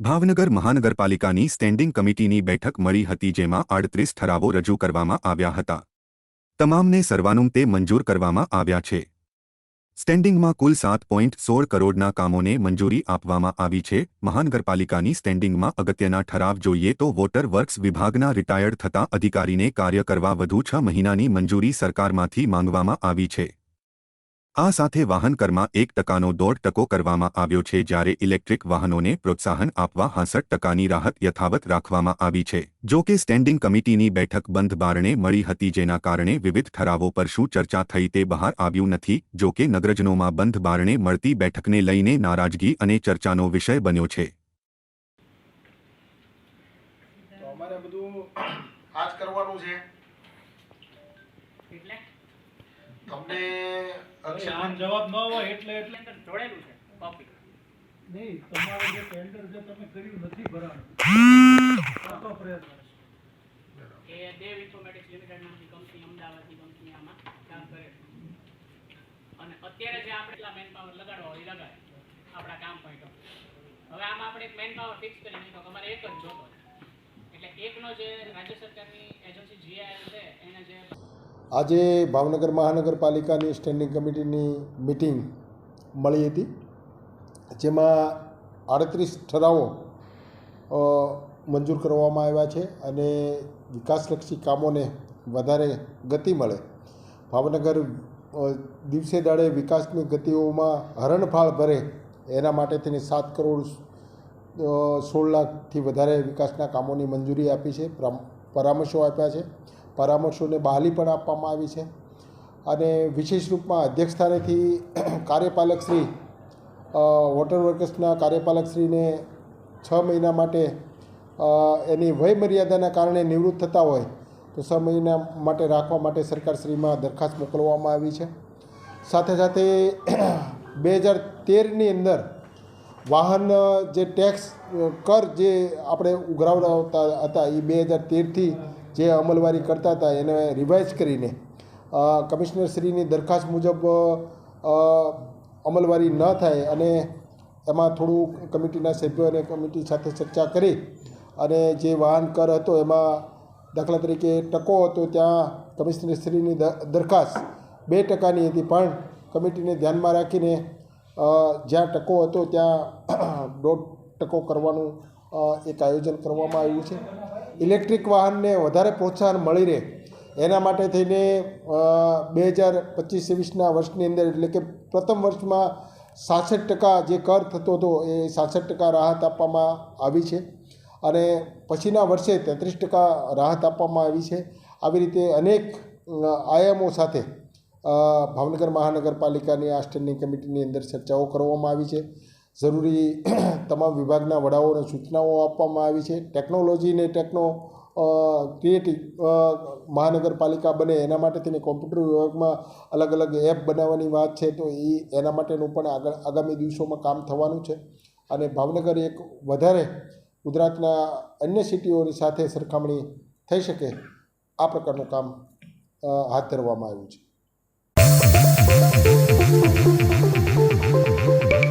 ભાવનગર મહાનગરપાલિકાની સ્ટેન્ડિંગ કમિટીની બેઠક મળી હતી, જેમાં 38 ઠરાવો રજૂ કરવામાં આવ્યા હતા. તમામને સર્વાનુમતે મંજૂર કરવામાં આવ્યા છે. સ્ટેન્ડિંગમાં કુલ 7.16 કરોડના કામોને મંજૂરી આપવામાં આવી છે. મહાનગરપાલિકાની સ્ટેન્ડિંગમાં અગત્યના ઠરાવ જોઈએ તો વોટર વર્ક્સ વિભાગના રિટાયર્ડ થતા અધિકારીને કાર્ય કરવા વધુ 6 મહિનાની મંજૂરી સરકારમાંથી માંગવામાં આવી છે. આ સાથે વાહન કરમાં 1%નો 1.5% કરવામાં આવ્યો છે, જ્યારે ઇલેક્ટ્રિક વાહનોને પ્રોત્સાહન આપવા 65%ની રાહત યથાવત રાખવામાં આવી છે. જો કે સ્ટેન્ડિંગ કમિટીની બેઠક બંધ બારણે મળી હતી, જેના કારણે વિવિધ ઠરાવો પર શું ચર્ચા થઈ તે બહાર આવ્યું નથી. જો કે નગરજનોમાં બંધ બારણે મળતી બેઠકને લઈને નારાજગી અને ચર્ચાનો વિષય બન્યો છે. અમારે બધું આજ કરવાનું છે એટલે તમને આમ જવાબ ન હોય એટલે જોડેલું છે કોપી નહીં. તમારે જે ટેન્ડર છે તમે કર્યું નથી ભરાણું, તો પ્રયત્ન એ દેવ ઇન્ફોર્મેટિક્સ લિમિટેડ નામની કંપની, અમદાવાદની કંપની આમાં કામ કરે છે. અને અત્યારે જે આપણે એટલા મેન પાવર લગાડવા હોય એ લગાડે આપણા કામ પોઈન્ટો. હવે આમાં આપણે એક મેન પાવર ફિક્સ કરી દીધો કે અમારે એક જ જોતો, એટલે એકનો જે રાજ્ય સરકારની એજન્સી જીઆઈએલ છે એને જે આજે ભાવનગર મહાનગરપાલિકાની સ્ટેન્ડિંગ કમિટીની મિટિંગ મળી હતી, જેમાં 38 ઠરાવો મંજૂર કરવામાં આવ્યા છે અને વિકાસલક્ષી કામોને વધારે ગતિ મળે, ભાવનગર દિવસે દાડે વિકાસની ગતિઓમાં હરણફાળ ભરે એના માટે તેને 7 કરોડ 16 લાખથી વધારે વિકાસના કામોની મંજૂરી આપી છે. પરામર્શો આપ્યા છે, પરામર્શોને બહાલી પણ આપવામાં આવી છે. અને વિશેષ રૂપમાં અધ્યક્ષસ્થાનેથી કાર્યપાલકશ્રી વોટર વર્કર્સના કાર્યપાલકશ્રીને 6 મહિના માટે એની વય મર્યાદાના કારણે નિવૃત્ત થતા હોય તો 6 મહિના માટે રાખવા માટે સરકારશ્રીમાં દરખાસ્ત મોકલવામાં આવી છે. સાથે સાથે 2013ની અંદર વાહન જે ટેક્સ કર જે આપણે ઉઘરાવતા હતા એ 2013થી જે અમલવારી કરતા હતા એને રિવાઇઝ કરીને કમિશનરશ્રીની દરખાસ્ત મુજબ અમલવારી ન થાય અને એમાં થોડું કમિટીના સભ્યો અને કમિટી સાથે ચર્ચા કરી અને જે વાહન કર હતો એમાં દાખલા તરીકે ટકો હતો, ત્યાં કમિશનરશ્રીની દરખાસ્ત 2%ની હતી, પણ કમિટીને ધ્યાનમાં રાખીને જ્યાં ટકો હતો ત્યાં 1.5% કરવાનું એક આયોજન કરવામાં આવ્યું છે. ઇલેક્ટ્રિક વાહનને વધારે પ્રોત્સાહન મળી રહે એના માટે થઈને 2025-26ના વર્ષની અંદર, એટલે કે પ્રથમ વર્ષમાં 66% જે કર થતો હતો એ 66% રાહત આપવામાં આવી છે અને પછીના વર્ષે 33% રાહત આપવામાં આવી છે. આવી રીતે અનેક આયામો સાથે ભાવનગર મહાનગરપાલિકાની આ સ્ટેન્ડિંગ કમિટીની અંદર ચર્ચાઓ કરવામાં આવી છે. જરૂરી તમામ વિભાગના વડાઓને સૂચનાઓ આપવામાં આવી છે. ટેકનોલોજીને ક્રિએટિવ મહાનગરપાલિકા બને એના માટે તેને કોમ્પ્યુટર વિભાગમાં અલગ અલગ એપ બનાવવાની વાત છે, તો એના માટેનું પણ આગામી દિવસોમાં કામ થવાનું છે. અને ભાવનગર એક વધારે ગુજરાતના અન્ય સિટીઓની સાથે સરખામણી થઈ શકે આ પ્રકારનું કામ હાથ ધરવામાં આવ્યું છે.